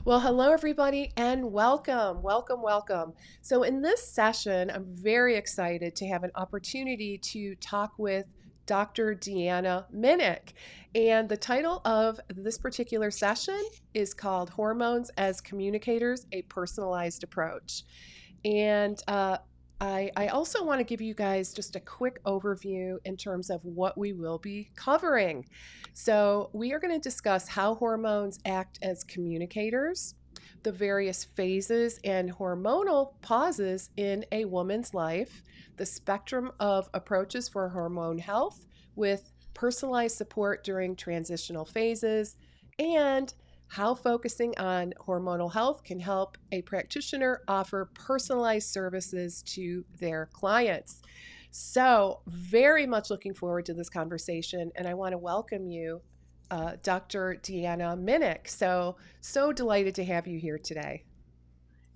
Well, hello, everybody, and welcome, welcome, welcome. So, in this session, I'm very excited to have an opportunity to talk with Dr. Deanna Minich. And the title of this particular session is called Hormones as Communicators, a Personalized Approach. And I also want to give you guys just a quick overview in terms of what we will be covering. So, we are going to discuss how hormones act as communicators, the various phases and hormonal pauses in a woman's life, the spectrum of approaches for hormone health with personalized support during transitional phases, and how focusing on hormonal health can help a practitioner offer personalized services to their clients. So, very much looking forward to this conversation, and I want to welcome you, Dr. Deanna Minich. So delighted to have you here today.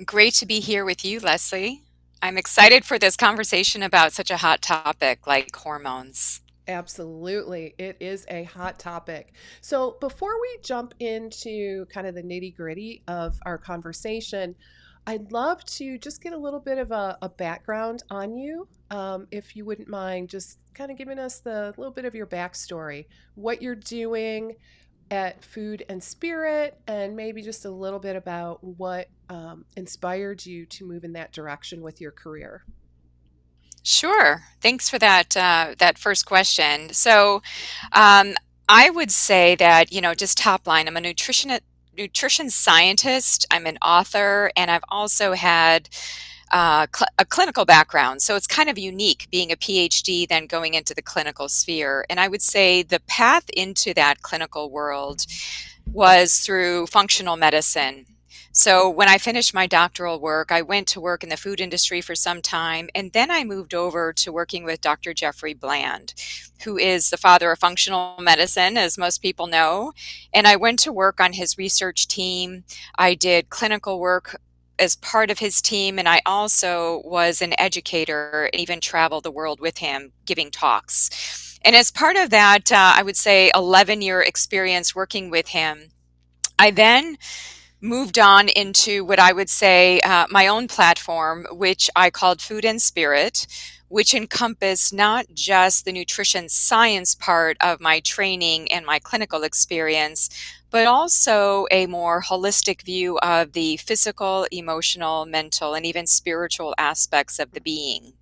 Great to be here with you, Leslie. I'm excited for this conversation about such a hot topic like hormones. Absolutely. It is a hot topic. So, before we jump into kind of the nitty gritty of our conversation, I'd love to just get a little bit of a background on you. If you wouldn't mind just kind of giving us the little bit of your backstory, what you're doing at Food and Spirit, and maybe just a little bit about what inspired you to move in that direction with your career. Sure. Thanks for that first question. Um, I would say that just top line, I'm a nutrition scientist. I'm an author, and I've also had a clinical background. So it's kind of unique being a PhD, then going into the clinical sphere. And I would say the path into that clinical world was through functional medicine. So when I finished my doctoral work, I went to work in the food industry for some time, and then I moved over to working with Dr. Jeffrey Bland, who is the father of functional medicine, as most people know. And I went to work on his research team. I did clinical work as part of his team, and I also was an educator and even traveled the world with him giving talks. And as part of that, I would say 11-year experience working with him, I then moved on into what I would say my own platform, which I called Food and Spirit, which encompassed not just the nutrition science part of my training and my clinical experience, but also a more holistic view of the physical, emotional, mental, and even spiritual aspects of the being.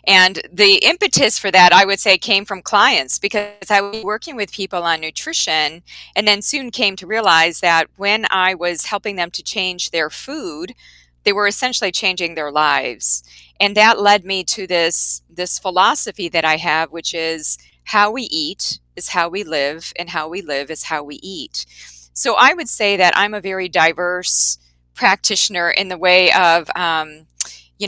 And the impetus for that, I would say, came from clients because I was working with people on nutrition and then soon came to realize that when I was helping them to change their food, they were essentially changing their lives. And that led me to this philosophy that I have, which is how we eat is how we live, and how we live is how we eat. So I would say that I'm a very diverse practitioner in the way of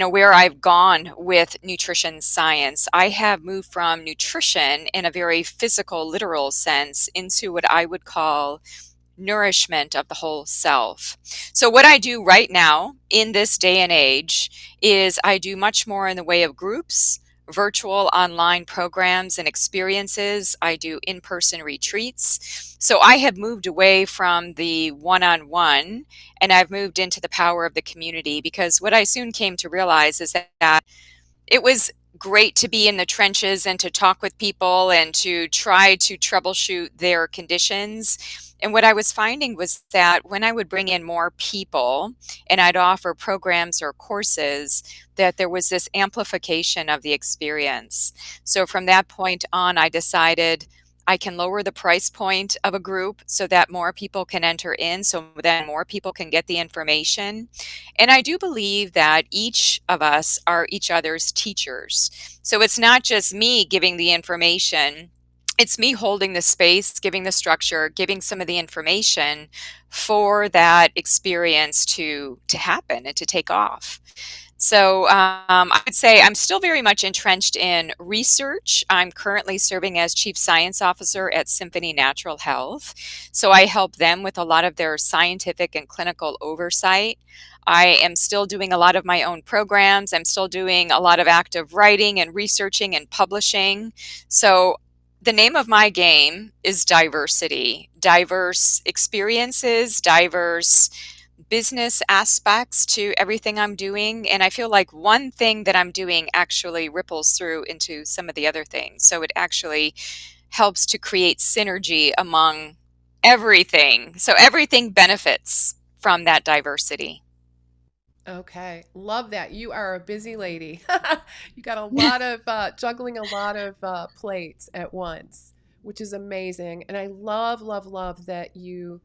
where I've gone with nutrition science. I have moved from nutrition in a very physical, literal sense into what I would call nourishment of the whole self. So, what I do right now in this day and age is I do much more in the way of groups, virtual online programs and experiences. I do in person retreats. So, I have moved away from the one on one and I've moved into the power of the community because what I soon came to realize is that it was great to be in the trenches and to talk with people and to try to troubleshoot their conditions. And what I was finding was that when I would bring in more people and I'd offer programs or courses, that there was this amplification of the experience. So from that point on, I decided I can lower the price point of a group so that more people can enter in, so then more people can get the information. And I do believe that each of us are each other's teachers. So it's not just me giving the information, it's me holding the space, giving the structure, giving some of the information for that experience to happen and to take off. So I would say I'm still very much entrenched in research. I'm currently serving as Chief Science Officer at Symphony Natural Health. So I help them with a lot of their scientific and clinical oversight. I am still doing a lot of my own programs. I'm still doing a lot of active writing and researching and publishing. So the name of my game is diversity, diverse experiences, diverse business aspects to everything I'm doing. And I feel like one thing that I'm doing actually ripples through into some of the other things. So it actually helps to create synergy among everything. So everything benefits from that diversity. Okay, love that. You are a busy lady. You got a lot of juggling a lot of plates at once, which is amazing. And I love, love, love that you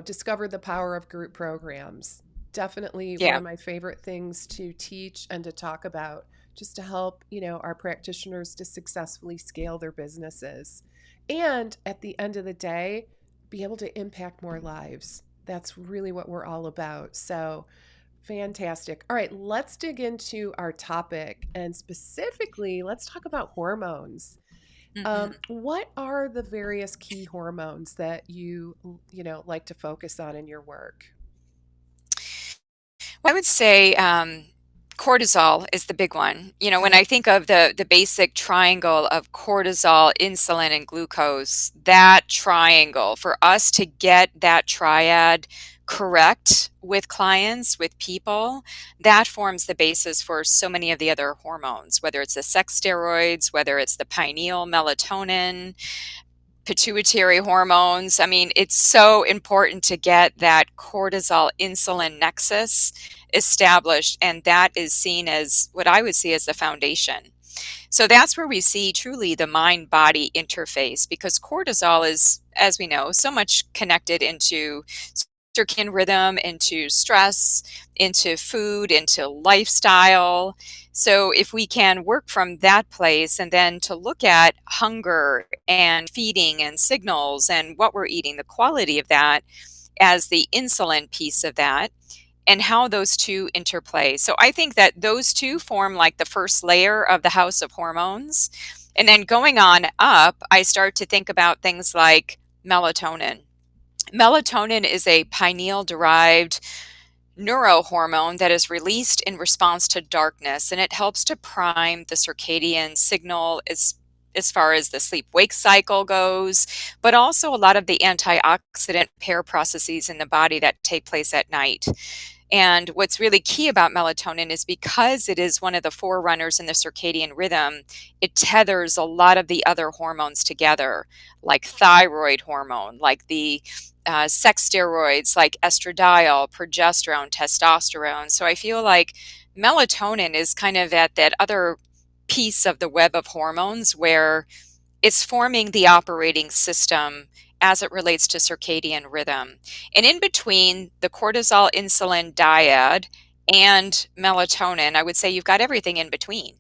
discovered the power of group programs. Definitely one Yeah. of my favorite things to teach and to talk about, just to help, our practitioners to successfully scale their businesses. And at the end of the day, be able to impact more lives. That's really what we're all about. So, fantastic. All right, let's dig into our topic and specifically, let's talk about hormones. Mhm. What are the various key hormones that you like to focus on in your work? I would say cortisol is the big one. When Okay. I think of the basic triangle of cortisol, insulin, and glucose, that triangle, for us to get that triad correct with clients, with people, that forms the basis for so many of the other hormones, whether it's the sex steroids, whether it's the pineal melatonin, pituitary hormones. I mean, it's so important to get that cortisol insulin nexus established, and that is seen as what I would see as the foundation. So that's where we see truly the mind body interface, because cortisol is, as we know, so much connected into circadian rhythm, into stress, into food, into lifestyle. So if we can work from that place and then to look at hunger and feeding and signals and what we're eating, the quality of that as the insulin piece of that, and how those two interplay. So I think that those two form like the first layer of the house of hormones. And then going on up, I start to think about things like melatonin. Melatonin is a pineal derived neurohormone that is released in response to darkness, and it helps to prime the circadian signal as far as the sleep wake cycle goes, but also a lot of the antioxidant repair processes in the body that take place at night. And what's really key about melatonin is because it is one of the forerunners in the circadian rhythm, it tethers a lot of the other hormones together, like thyroid hormone, like the sex steroids, like estradiol, progesterone, testosterone. So I feel like melatonin is kind of at that other piece of the web of hormones where it's forming the operating system as it relates to circadian rhythm. And in between the cortisol insulin dyad and melatonin, I would say you've got everything in between.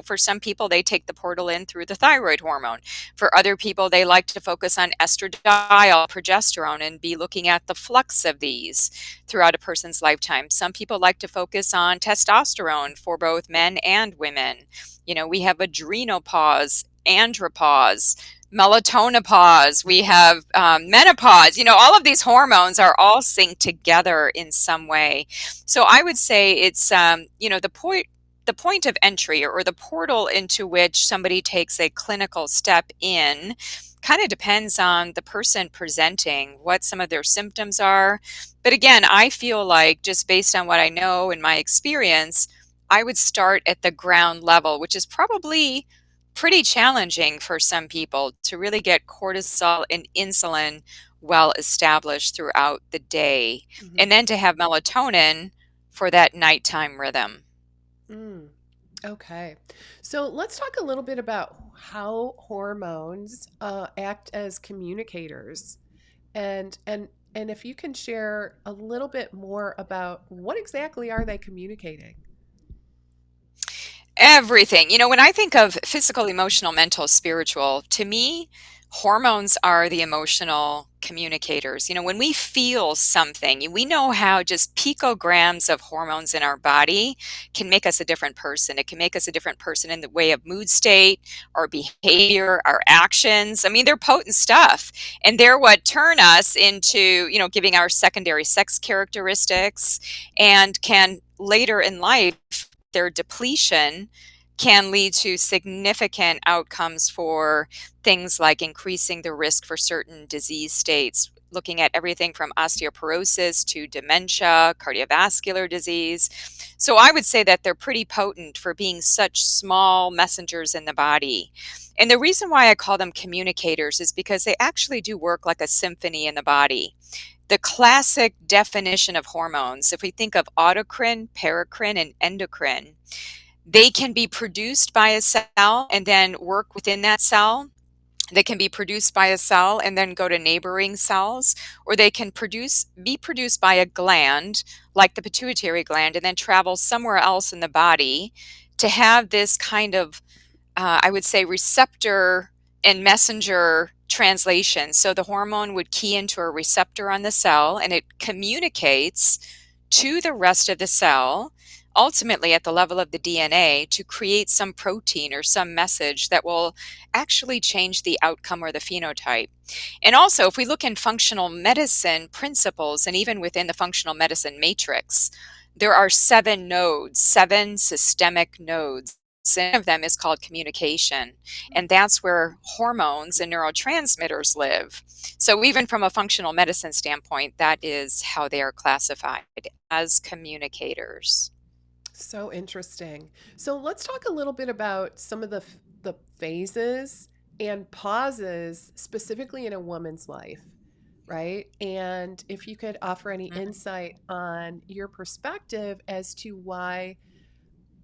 For some people, they take the portal in through the thyroid hormone. For other people, they like to focus on estradiol, progesterone, and be looking at the flux of these throughout a person's lifetime. Some people like to focus on testosterone for both men and women. We have adrenopause, andropause, melatonopause, we have menopause. All of these hormones are all synced together in some way. So I would say it's the point of entry, or the portal into which somebody takes a clinical step in, kind of depends on the person presenting, what some of their symptoms are. But again, I feel like, just based on what I know and my experience, I would start at the ground level, which is probably pretty challenging for some people, to really get cortisol and insulin well established throughout the day, Hmm. and then to have melatonin for that nighttime rhythm. Mm, okay. So let's talk a little bit about how hormones act as communicators, and if you can share a little bit more about what exactly are they communicating? Everything. When I think of physical, emotional, mental, spiritual, to me, hormones are the emotional communicators. When we feel something, we know how just picograms of hormones in our body can make us a different person. It can make us a different person in the way of mood state, our behavior, our actions. I mean, they're potent stuff. And they're what turn us into, giving our secondary sex characteristics, and can later in life, their depletion can lead to significant outcomes for things like increasing the risk for certain disease states. looking at everything from osteoporosis to dementia, cardiovascular disease. So I would say that they're pretty potent for being such small messengers in the body. And the reason why I call them communicators is because they actually do work like a symphony in the body. The classic definition of hormones, if we think of autocrine, paracrine, and endocrine, they can be produced by a cell and then work within that cell. They can be produced by a cell and then go to neighboring cells, or they can be produced by a gland like the pituitary gland and then travel somewhere else in the body to have this kind of I would say, receptor and messenger translation. So the hormone would key into a receptor on the cell and it communicates to the rest of the cell, ultimately at the level of the DNA, to create some protein or some message that will actually change the outcome or the phenotype. And also, if we look in functional medicine principles, and even within the functional medicine matrix, there are 7 nodes, 7 systemic nodes. One of them is called communication, and that's where hormones and neurotransmitters live. So even from a functional medicine standpoint, that is how they are classified, as communicators. So interesting. So let's talk a little bit about some of the phases and pauses specifically in a woman's life, right? And if you could offer any Mhm. insight on your perspective as to why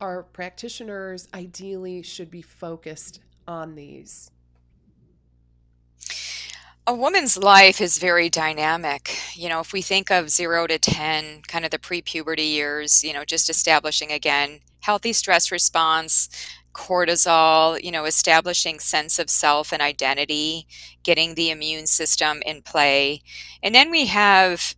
our practitioners ideally should be focused on these. A woman's life is very dynamic. If we think of 0 to 10, kind of the pre-puberty years, just establishing again healthy stress response, cortisol, establishing sense of self and identity, getting the immune system in play. And then we have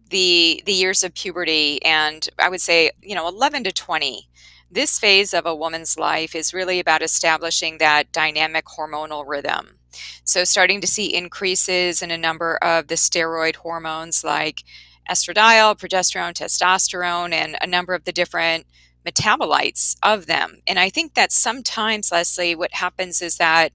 the years of puberty, and I would say 11 to 20. This phase of a woman's life is really about establishing that dynamic hormonal rhythm. So starting to see increases in a number of the steroid hormones like estradiol, progesterone, testosterone, and a number of the different metabolites of them. And I think that sometimes, Leslie, what happens is that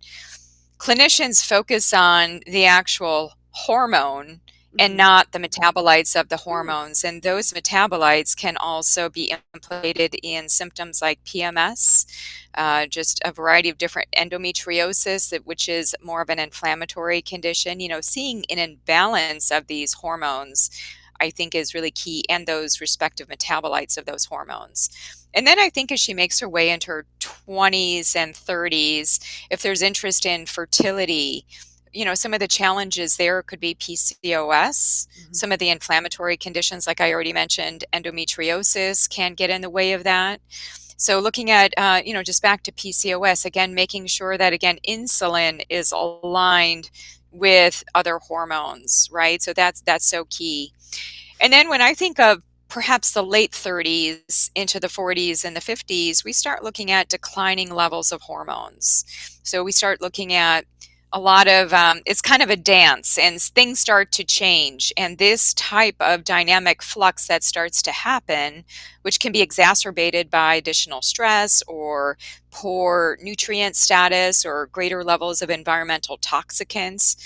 clinicians focus on the actual hormone and Hmm. not the metabolites of the Hmm. hormones. And those metabolites can also be implicated in symptoms like PMS, just a variety of different endometriosis, which is more of an inflammatory condition. Seeing an imbalance of these hormones, I think, is really key, and those respective metabolites of those hormones. And then I think as she makes her way into her 20s and 30s, if there's interest in fertility, some of the challenges there could be PCOS, Hmm. some of the inflammatory conditions, like I already mentioned, endometriosis can get in the way of that. So looking at, just back to PCOS, again, making sure that, again, insulin is aligned with other hormones, right? So that's so key. And then when I think of perhaps the late 30s into the 40s and the 50s, we start looking at declining levels of hormones. So we start looking at a lot of, it's kind of a dance, and things start to change. And this type of dynamic flux that starts to happen, which can be exacerbated by additional stress or poor nutrient status or greater levels of environmental toxicants,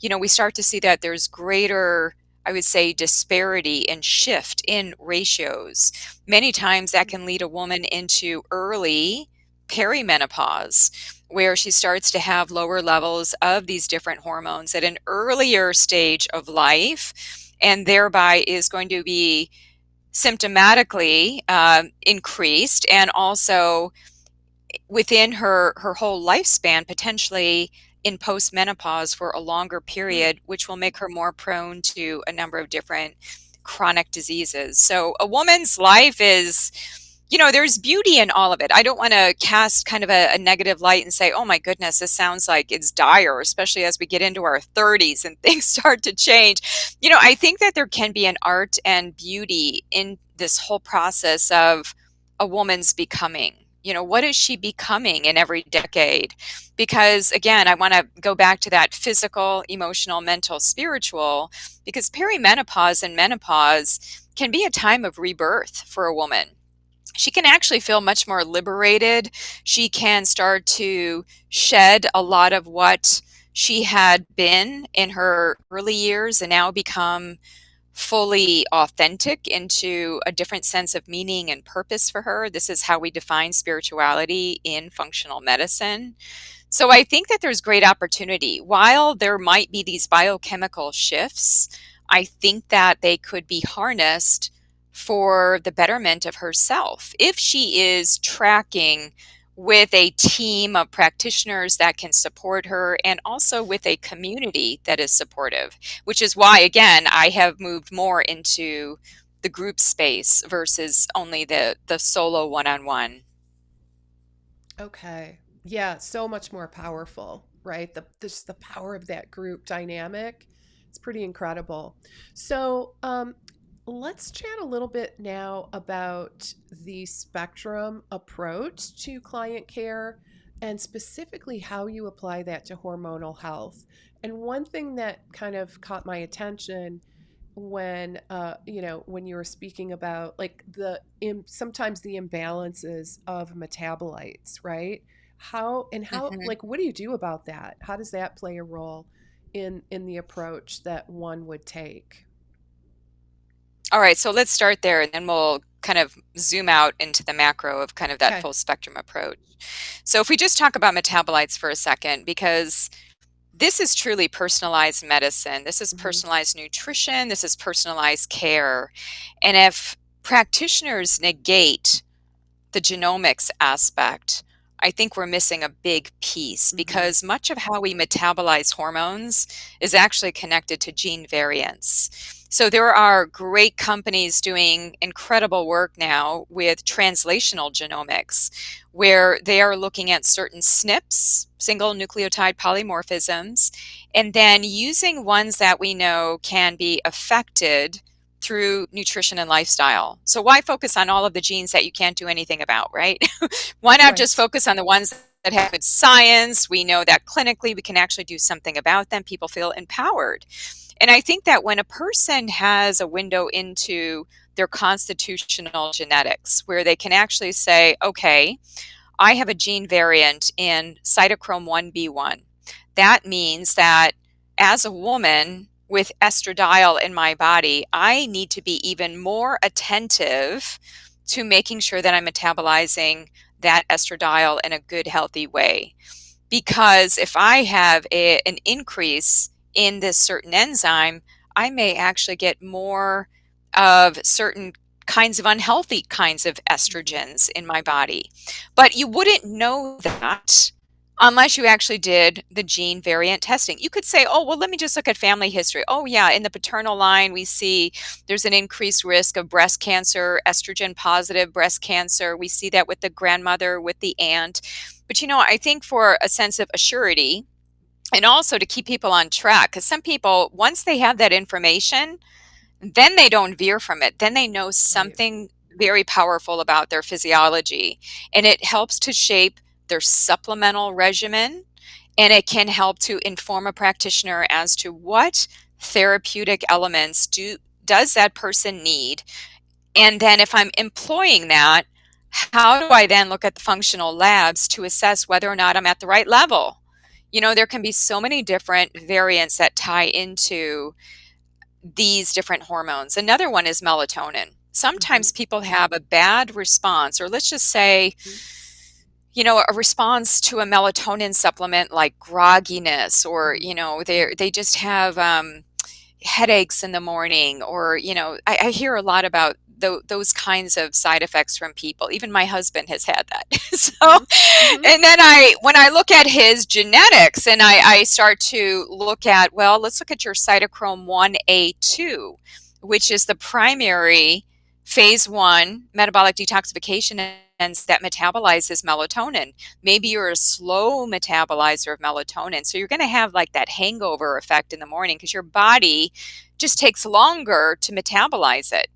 we start to see that there's greater, I would say, disparity and shift in ratios. Many times that can lead a woman into early perimenopause, where she starts to have lower levels of these different hormones at an earlier stage of life, and thereby is going to be symptomatically increased, and also within her whole lifespan, potentially in postmenopause for a longer period, which will make her more prone to a number of different chronic diseases. So a woman's life is, there's beauty in all of it. I don't want to cast kind of a negative light and say, oh my goodness, this sounds like it's dire, especially as we get into our 30s and things start to change. I think that there can be an art and beauty in this whole process of a woman's becoming. What is she becoming in every decade? Because again, I want to go back to that physical, emotional, mental, spiritual, because perimenopause and menopause can be a time of rebirth for a woman. She can actually feel much more liberated. She can start to shed a lot of what she had been in her early years and now become fully authentic into a different sense of meaning and purpose for her. This is how we define spirituality in functional medicine. So I think that there's great opportunity. While there might be these biochemical shifts, I think that they could be harnessed for the betterment of herself if she is tracking with a team of practitioners that can support her and also with a community that is supportive, which is why, again, I have moved more into the group space versus only the solo one-on-one. Okay. Yeah, so much more powerful, right? Just the power of that group dynamic. It's pretty incredible. So, let's chat a little bit now about the spectrum approach to client care and specifically how you apply that to hormonal health. And one thing that kind of caught my attention when when you were speaking about like sometimes the imbalances of metabolites, right? How Mhm. like what do you do about that? How does that play a role in the approach that one would take? All right, so let's start there and then we'll kind of zoom out into the macro of kind of that Okay. full spectrum approach. So if we just talk about metabolites for a second, because this is truly personalized medicine, this is Hmm. personalized nutrition, this is personalized care. And if practitioners negate the genomics aspect, I think we're missing a big piece Hmm. because much of how we metabolize hormones is actually connected to gene variants. So there are great companies doing incredible work now with translational genomics, where they are looking at certain SNPs, single nucleotide polymorphisms, and then using ones that we know can be affected through nutrition and lifestyle. So why focus on all of the genes that you can't do anything about, right? Why not just Right. focus on the ones that have good science? We know that clinically we can actually do something about them. People feel empowered. And I think that when a person has a window into their constitutional genetics where they can actually say, okay, I have a gene variant in cytochrome 1b1. That means that as a woman with estradiol in my body, I need to be even more attentive to making sure that I'm metabolizing that estradiol in a good, healthy way. Because if I have an increase in this certain enzyme, I may actually get more of certain kinds of unhealthy kinds of Hmm. estrogens in my body. But you wouldn't know that unless you actually did the gene variant testing. You could say, oh, well, let me just look at family history. Oh, yeah, in the paternal line, we see there's an increased risk of breast cancer, estrogen positive breast cancer. We see that with the grandmother, with the aunt. But I think for a sense of assurity and also to keep people on track, because some people, once they have that information, then they don't veer from it. Then they know Right. something very powerful about their physiology. And it helps to shape their supplemental regimen. And it can help to inform a practitioner as to what therapeutic elements does that person need, and then if I'm employing that, how do I then look at the functional labs to assess whether or not I'm at the right level? There can be so many different variants that tie into these different hormones. Another one is melatonin. Hmm. Sometimes people have a bad response, or let's just say, Hmm. a response to a melatonin supplement like grogginess, or, Hmm. they just have headaches in the morning, or I hear a lot about those kinds of side effects from people. Even my husband has had that. So, Hmm. Hmm. and then when I look at his genetics and I start to look at, well, let's look at your cytochrome 1A2, which is the primary phase 1 metabolic detoxification that metabolizes melatonin. Maybe you're a slow metabolizer of melatonin. So you're going to have like that hangover effect in the morning because your body just takes longer to metabolize it.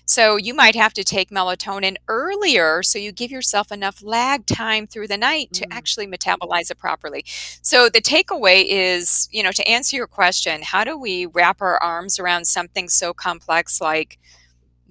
So you might have to take melatonin earlier so you give yourself enough lag time through the night to Hmm. actually metabolize it properly. So the takeaway is, to answer your question, how do we wrap our arms around something so complex like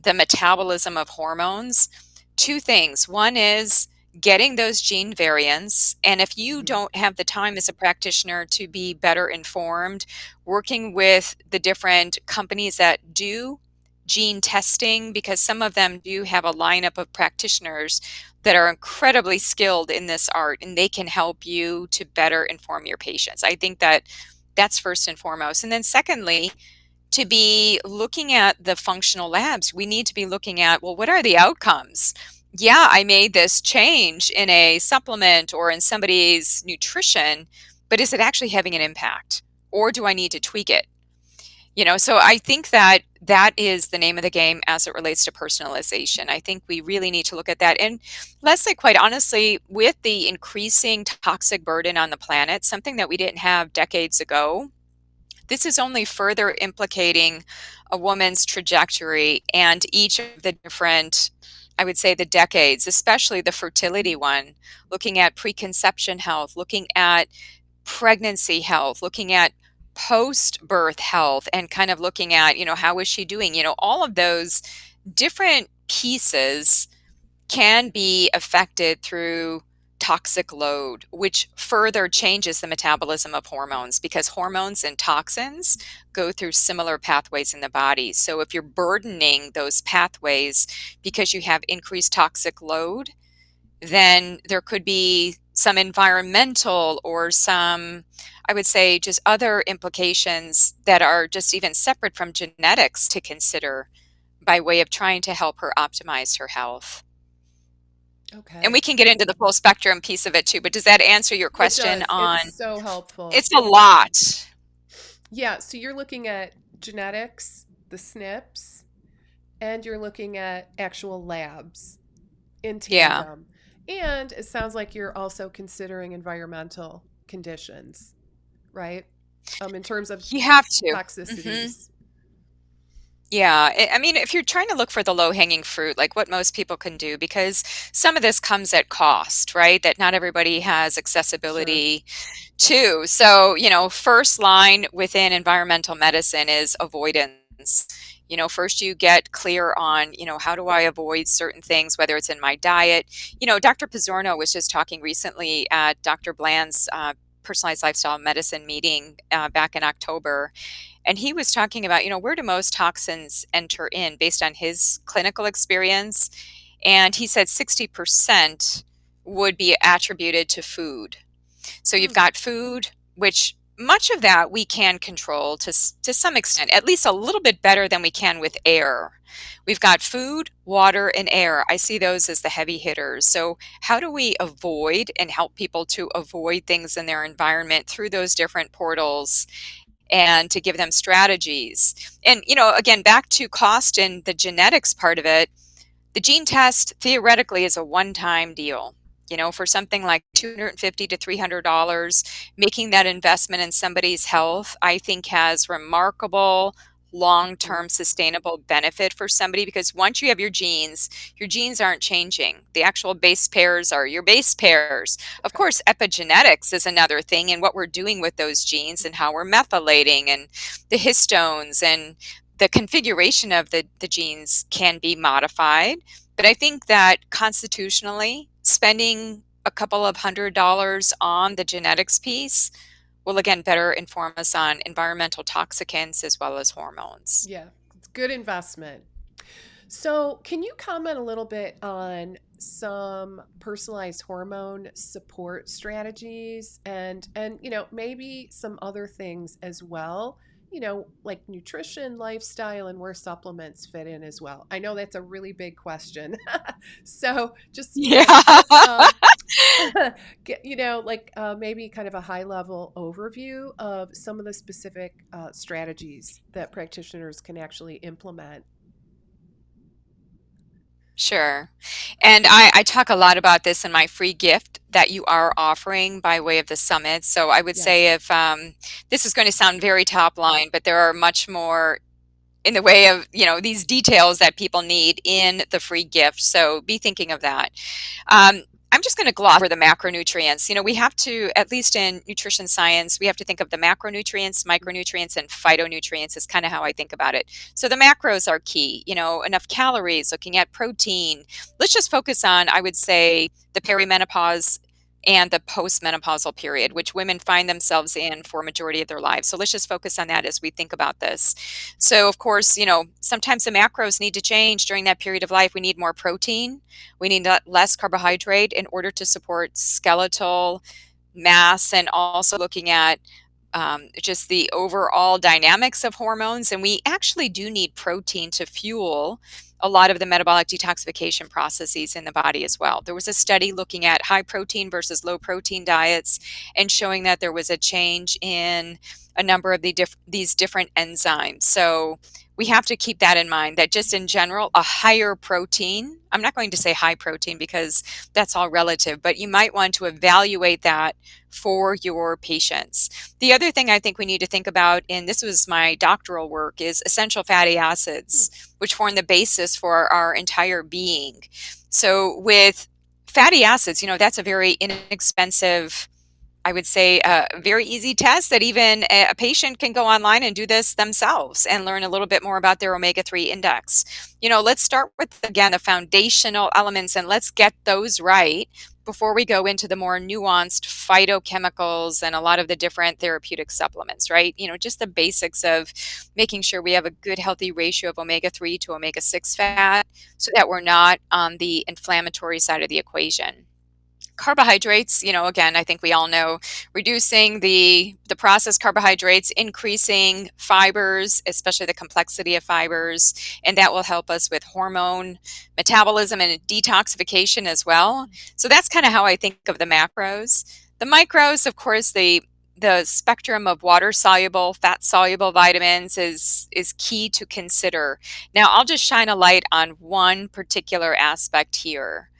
the metabolism of hormones? Two things. One is getting those gene variants. And if you Hmm. don't have the time as a practitioner to be better informed, working with the different companies that do gene testing, because some of them do have a lineup of practitioners that are incredibly skilled in this art, and they can help you to better inform your patients. I think that that's first and foremost. And then secondly, to be looking at the functional labs, we need to be looking at, well, what are the outcomes? Yeah, I made this change in a supplement or in somebody's nutrition, but is it actually having an impact? Or do I need to tweak it? So I think that that is the name of the game as it relates to personalization. I think we really need to look at that. And Leslie, quite honestly, with the increasing toxic burden on the planet, something that we didn't have decades ago, this is only further implicating a woman's trajectory and each of the different, I would say, the decades, especially the fertility one, looking at preconception health, looking at pregnancy health, looking at post birth health, and kind of looking at, how is she doing? All of those different pieces can be affected through toxic load, which further changes the metabolism of hormones because hormones and toxins go through similar pathways in the body. So if you're burdening those pathways because you have increased toxic load, then there could be some environmental or some, I would say, just other implications that are just even separate from genetics to consider by way of trying to help her optimize her health. And we Okay. can get into the full spectrum piece of it too, but does that answer your It question does. on It's so helpful. it's a lot. Yeah. So you're looking at genetics, the SNPs, and you're looking at actual labs in Yeah. tandem. And it sounds like you're also considering environmental conditions, right? In terms of You have to. Mhm. toxicities. Yeah, I mean, if you're trying to look for the low-hanging fruit, like what most people can do, because some of this comes at cost, right? That not everybody has Sure. accessibility to. So, first line within environmental medicine is avoidance. First you get clear on, how do I avoid certain things, whether it's in my diet. Dr. Pizzorno was just talking recently at Dr. Bland's personalized lifestyle medicine meeting back in October. And he was talking about, where do most toxins enter in based on his clinical experience? And he said 60% would be attributed to food. So you've Hmm. got food, which much of that we can control to some extent, at least a little bit better than we can with air. We've got food, water, and air. I see those as the heavy hitters. So, how do we avoid and help people to avoid things in their environment through those different portals and to give them strategies? And, again, back to cost and the genetics part of it, the gene test theoretically is a one-time deal. For something like $250 to $300, making that investment in somebody's health, I think has remarkable Hmm. long-term sustainable benefit for somebody because once you have your genes aren't changing. The actual base pairs are your base pairs. Of Okay. course, epigenetics is another thing and what we're doing with those genes and how we're methylating and the histones and the configuration of the genes can be modified. But I think that constitutionally, spending a couple of $100 on the genetics piece will again better inform us on environmental toxicants as well as hormones. Yeah. It's good investment. So, can you comment a little bit on some personalized hormone support strategies and maybe some other things as well? Like nutrition, lifestyle, and where supplements fit in as well. I know that's a really big question. So, just, Yeah. give us like maybe kind of a high level overview of some of the specific strategies that practitioners can actually implement. Sure. And I talk a lot about this in my free gift that you are offering by way of the summit. So I would say Yes. if this is going to sound very top line, but there are much more in the way of, these details that people need in the free gift. So be thinking of that. Um, I'm just going to gloss over the macronutrients. We have to, at least in nutrition science, we have to think of the macronutrients, micronutrients, and phytonutrients is kind of how I think about it. So the macros are key, enough calories, looking at protein. Let's just focus on, I would say, the perimenopause and the postmenopausal period, which women find themselves in for a majority of their lives. So let's just focus on that as we think about this. So, of course, sometimes the macros need to change during that period of life. We need more protein. We need less carbohydrate in order to support skeletal mass, and also looking at just the overall dynamics of hormones. And we actually do need protein to fuel a lot of the metabolic detoxification processes in the body as well. There was a study looking at high protein versus low protein diets and showing that there was a change in a number of these different enzymes. So we have to keep that in mind, that just in general, a higher protein, I'm not going to say high protein because that's all relative, but you might want to evaluate that for your patients. The other thing I think we need to think about, and this was my doctoral work, is essential fatty acids, which form the basis for our entire being. So with fatty acids, that's a very inexpensive, I would say, a very easy test that even a patient can go online and do this themselves and learn a little bit more about their omega-3 index. Let's start with, again, the foundational elements, and let's get those right before we go into the more nuanced phytochemicals and a lot of the different therapeutic supplements, right? Just the basics of making sure we have a good, healthy ratio of omega-3 to omega-6 fat so that we're not on the inflammatory side of the equation. Carbohydrates, again, I think we all know, reducing the processed carbohydrates, increasing fibers, especially the complexity of fibers, and that will help us with hormone metabolism and detoxification as well. So that's kind of how I think of the macros. The micros, of course, the spectrum of water soluble, fat soluble vitamins is key to consider. Now, I'll just shine a light on one particular aspect here.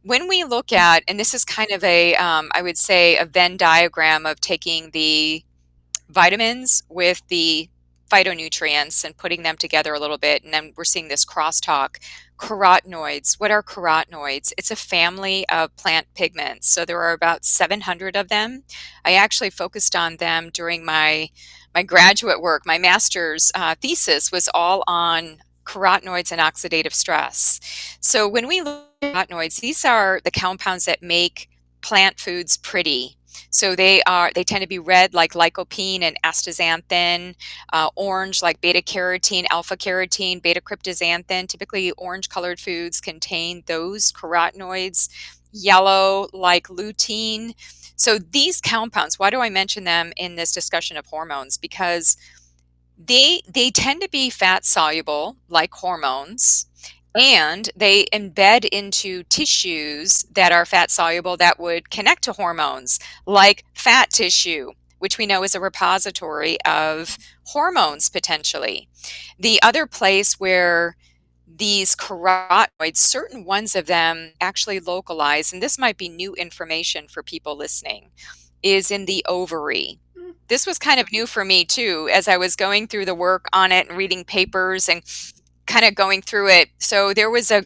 When we look at, and this is kind of I would say, a Venn diagram of taking the vitamins with the phytonutrients and putting them together a little bit, and then we're seeing this crosstalk. Carotenoids. What are carotenoids? It's a family of plant pigments. So there are about 700 of them. I actually focused on them during my graduate work. My master's thesis was all on carotenoids and oxidative stress. So when we look at carotenoids, these are the compounds that make plant foods pretty. So they tend to be red, like lycopene and astaxanthin, orange like beta carotene, alpha carotene, beta cryptoxanthin. Typically orange colored foods contain those carotenoids, yellow like lutein. So these compounds, why do I mention them in this discussion of hormones? Because they tend to be fat soluble like hormones, and they embed into tissues that are fat soluble that would connect to hormones, like fat tissue, which we know is a repository of hormones potentially. The other place where these carotenoids, certain ones of them actually localize, and this might be new information for people listening, is in the ovary. This was kind of new for me too, as I was going through the work on it and reading papers and kind of going through it. So there was a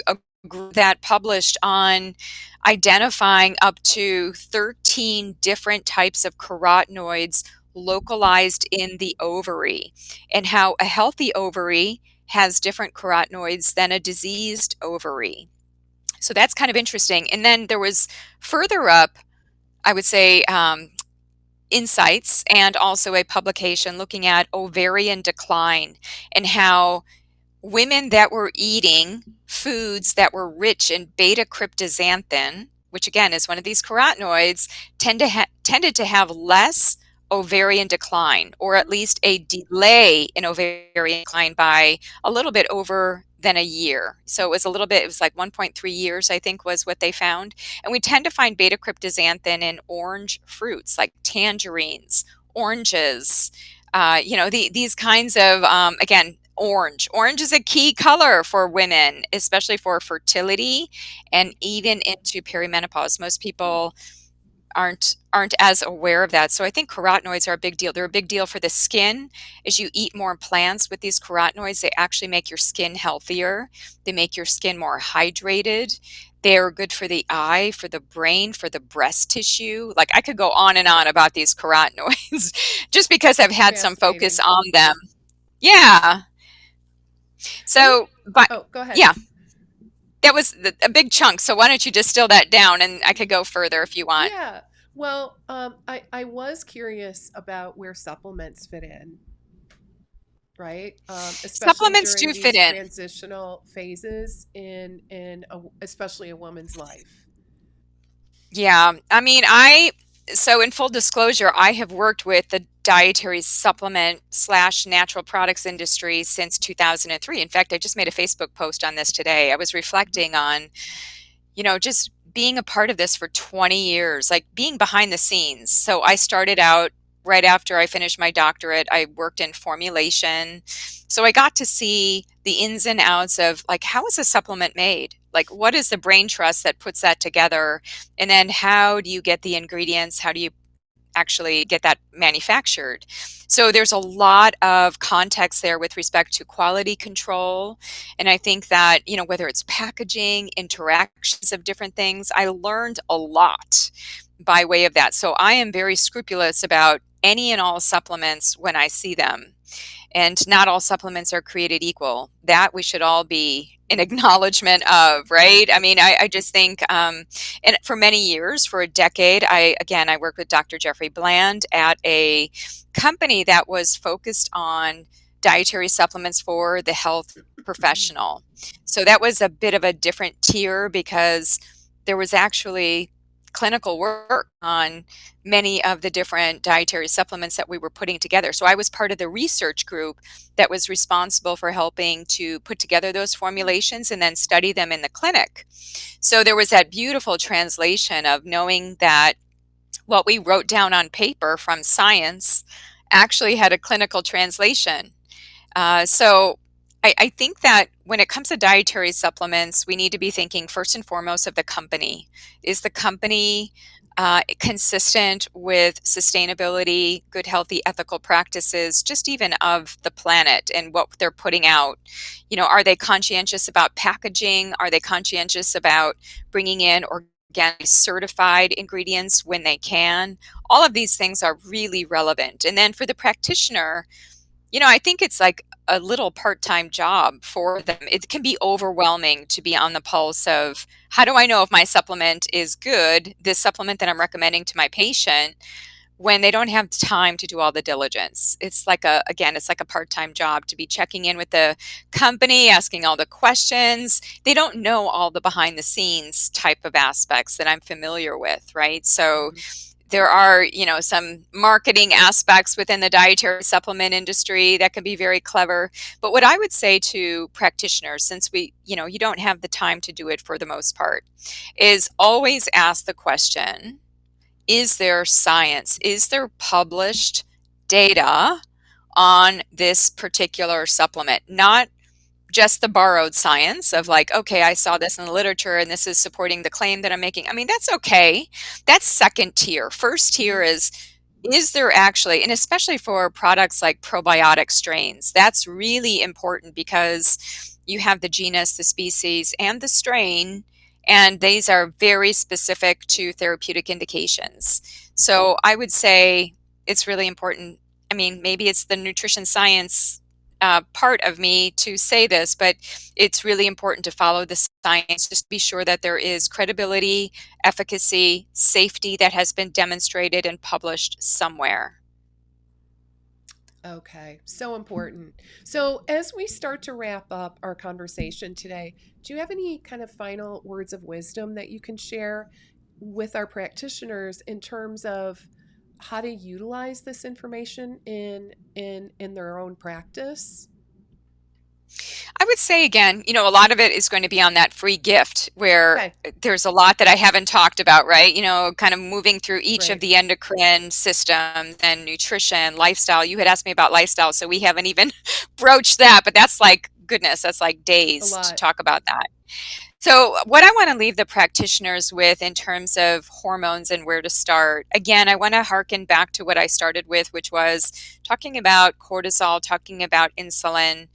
group that published on identifying up to 13 different types of carotenoids localized in the ovary, and how a healthy ovary has different carotenoids than a diseased ovary. So that's kind of interesting. And then there was further up, I would say, insights and also a publication looking at ovarian decline and how women that were eating foods that were rich in beta cryptoxanthin, which again is one of these carotenoids, tended to have less ovarian decline, or at least a delay in ovarian decline by a little bit over than a year. So it was like 1.3 years, I think, was what they found. And we tend to find beta cryptoxanthin in orange fruits like tangerines, oranges, these kinds of, again, orange. Orange is a key color for women, especially for fertility and even into perimenopause. Most people aren't as aware of that. So I think carotenoids are a big deal. They're a big deal for the skin. As you eat more plants with these carotenoids, they actually make your skin healthier. They make your skin more hydrated. They're good for the eye, for the brain, for the breast tissue. Like I could go on and on about these carotenoids just because I've had some focus Fascinating. on them. Yeah. We, So, but oh, go ahead. yeah, that was a big chunk. So why don't you distill that down and I could go further if you want. Yeah. Well, I was curious about where supplements fit in, right? Especially Supplements during do fit these in. transitional phases especially a woman's life. Yeah. I mean, so in full disclosure, I have worked with the dietary supplement slash natural products industry since 2003. In fact, I just made a Facebook post on this today. I was Mhm. reflecting on, just being a part of this for 20 years, like being behind the scenes. So I started out right after I finished my doctorate. I worked in formulation. So I got to see the ins and outs of like, how is a supplement made? Like, what is the brain trust that puts that together? And then how do you get the ingredients? How do you actually get that manufactured? So there's a lot of context there with respect to quality control. And I think that, whether it's packaging, interactions of different things, I learned a lot by way of that. So I am very scrupulous about any and all supplements when I see them. And not all supplements are created equal. That we should all be in acknowledgement of, right? I Absolutely. mean, I just think, and for many years, for a decade, I worked with Dr. Jeffrey Bland at a company that was focused on dietary supplements for the health professional. So that was a bit of a different tier because there was actually clinical work on many of the different dietary supplements that we were putting together. So I was part of the research group that was responsible for helping to put together those formulations and then study them in the clinic. So there was that beautiful translation of knowing that what we wrote down on paper from science actually had a clinical translation. So I think that when it comes to dietary supplements, we need to be thinking first and foremost of the company. Is the company consistent with sustainability, good, healthy, ethical practices, just even of the planet and what they're putting out? Are they conscientious about packaging? Are they conscientious about bringing in organic certified ingredients when they can? All of these things are really relevant. And then for the practitioner, I think it's like a little part-time job for them. It can be overwhelming to be on the pulse of how do I know if my supplement is good, this supplement that I'm recommending to my patient, when they don't have time to do all the diligence. It's like a part-time job to be checking in with the company, asking all the questions. They don't know all the behind the scenes type of aspects that I'm familiar with, right? So Mhm. there are, some marketing aspects within the dietary supplement industry that can be very clever. But what I would say to practitioners, since you don't have the time to do it for the most part, is always ask the question, is there science? Is there published data on this particular supplement? Not just the borrowed science of like, okay, I saw this in the literature and this is supporting the claim that I'm making. I mean, that's okay. That's second tier. First tier Mhm. is there actually, and especially for products like probiotic strains, that's really important because you have the genus, the species, and the strain, and these are very specific to therapeutic indications. So I would say it's really important. I mean, maybe it's the nutrition science part of me to say this, but it's really important to follow the science, just be sure that there is credibility, efficacy, safety that has been demonstrated and published somewhere. Okay, so important. So, as we start to wrap up our conversation today, do you have any kind of final words of wisdom that you can share with our practitioners in terms of how to utilize this information in their own practice? I would say again, a lot of it is going to be on that free gift where Okay, there's a lot that I haven't talked about, right? Kind of moving through each of right. the endocrine systems and nutrition, lifestyle. You had asked me about lifestyle, so we haven't even broached that, but that's like, goodness, that's like A days to lot. talk about that. So, what I want to leave the practitioners with in terms of hormones and where to start, again, I want to harken back to what I started with, which was talking about cortisol, talking about insulin.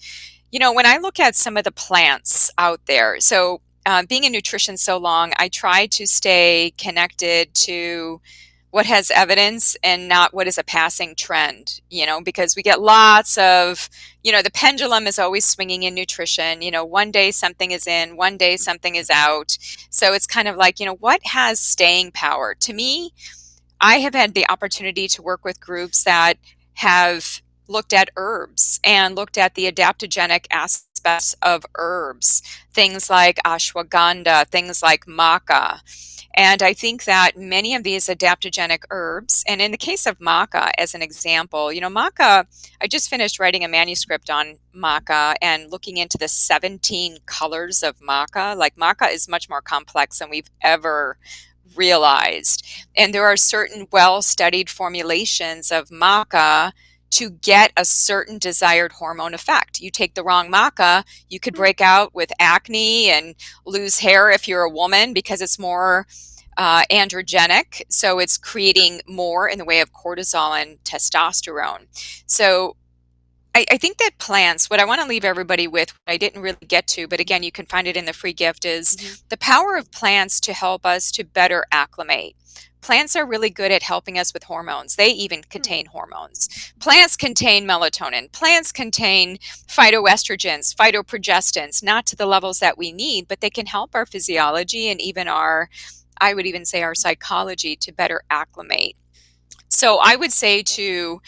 When I look at some of the plants out there, so being in nutrition so long, I try to stay connected to what has evidence and not what is a passing trend, because we get lots of, the pendulum is always swinging in nutrition. One day something is in, one day something is out. So it's kind of like, what has staying power? To me, I have had the opportunity to work with groups that have looked at herbs and looked at the adaptogenic aspects of herbs, things like ashwagandha, things like maca. And I think that many of these adaptogenic herbs, and in the case of maca, as an example, maca, I just finished writing a manuscript on maca and looking into the 17 colors of maca. Like, maca is much more complex than we've ever realized. And there are certain well studied formulations of maca to get a certain desired hormone effect. You take the wrong maca, you could Hmm. break out with acne and lose hair if you're a woman because it's more androgenic. So it's creating more in the way of cortisol and testosterone. So I think that plants, what I want to leave everybody with, what I didn't really get to, but again, you can find it in the free gift, is Hmm. the power of plants to help us to better acclimate. Plants are really good at helping us with hormones. They even Hmm. contain hormones. Plants contain melatonin. Plants contain phytoestrogens, phytoprogestins, not to the levels that we need, but they can help our physiology and even I would even say our psychology to better acclimate. So I would say to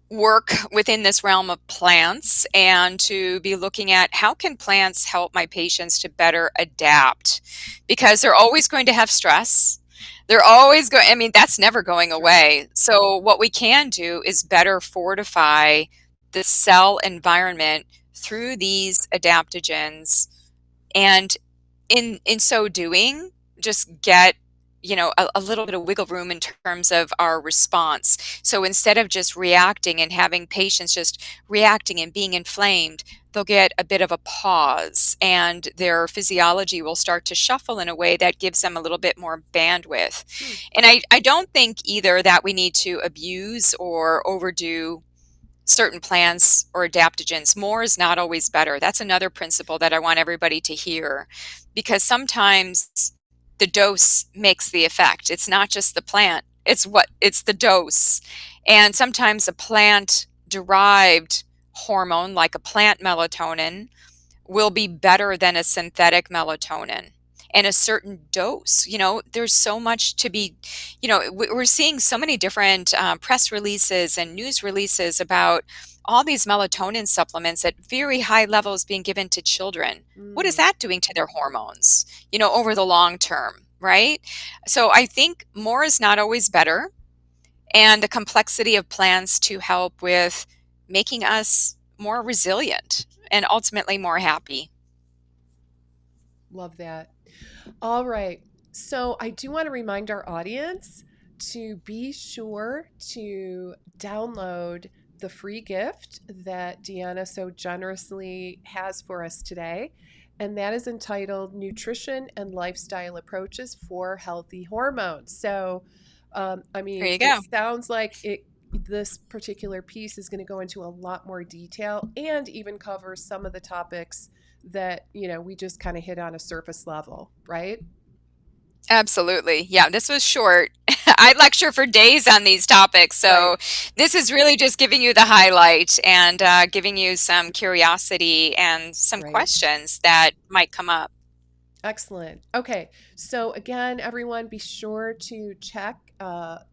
work within this realm of plants and to be looking at how can plants help my patients to better adapt, because they're always going to have stress. They're always going, I mean, that's never going That's right. away. So what we can do is better fortify the cell environment through these adaptogens, and in so doing, just get a little bit of wiggle room in terms of our response. So instead of just reacting and having patients just reacting and being inflamed, they'll get a bit of a pause and their physiology will start to shuffle in a way that gives them a little bit more bandwidth. Hmm. And I don't think either that we need to abuse or overdo certain plants or adaptogens. More is not always better. That's another principle that I want everybody to hear, because sometimes the dose makes the effect. It's not just the plant, it's the dose. And sometimes a plant derived hormone like a plant melatonin will be better than a synthetic melatonin, and a certain dose. There's so much to be, we're seeing so many different press releases and news releases about all these melatonin supplements at very high levels being given to children. What is Mm. that doing to their hormones, over the long term, right? So I think more is not always better, and the complexity of plans to help with making us more resilient and ultimately more happy. Love that. All right. So I do want to remind our audience to be sure to download the free gift that Deanna so generously has for us today. And that is entitled Nutrition and Lifestyle Approaches for Healthy Hormones. So, I There mean, you it go. sounds like this particular piece is going to go into a lot more detail and even cover some of the topics that, we just kind of hit on a surface level, right? Absolutely. Yeah, this was short. I lecture for days on these topics, Right, so this is really just giving you the highlight and giving you some curiosity and some right. questions that might come up. Excellent. Okay, so again, everyone, be sure to check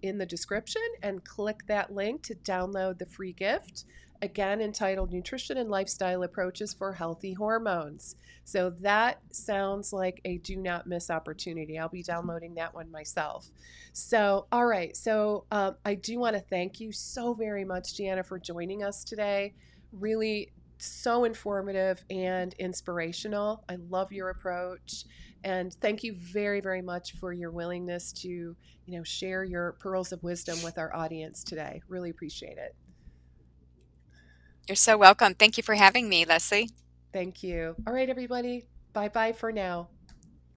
in the description and click that link to download the free gift, again, entitled Nutrition and Lifestyle Approaches for Healthy Hormones. So that sounds like a do not miss opportunity. I'll be downloading that one myself. So, all right, so I do want to thank you so very much, Deanna, for joining us today. Really so informative and inspirational. I love your approach. And thank you very, very much for your willingness to, share your pearls of wisdom with our audience today. Really appreciate it. You're so welcome. Thank you for having me, Leslie. Thank you. All right, everybody. Bye bye for now.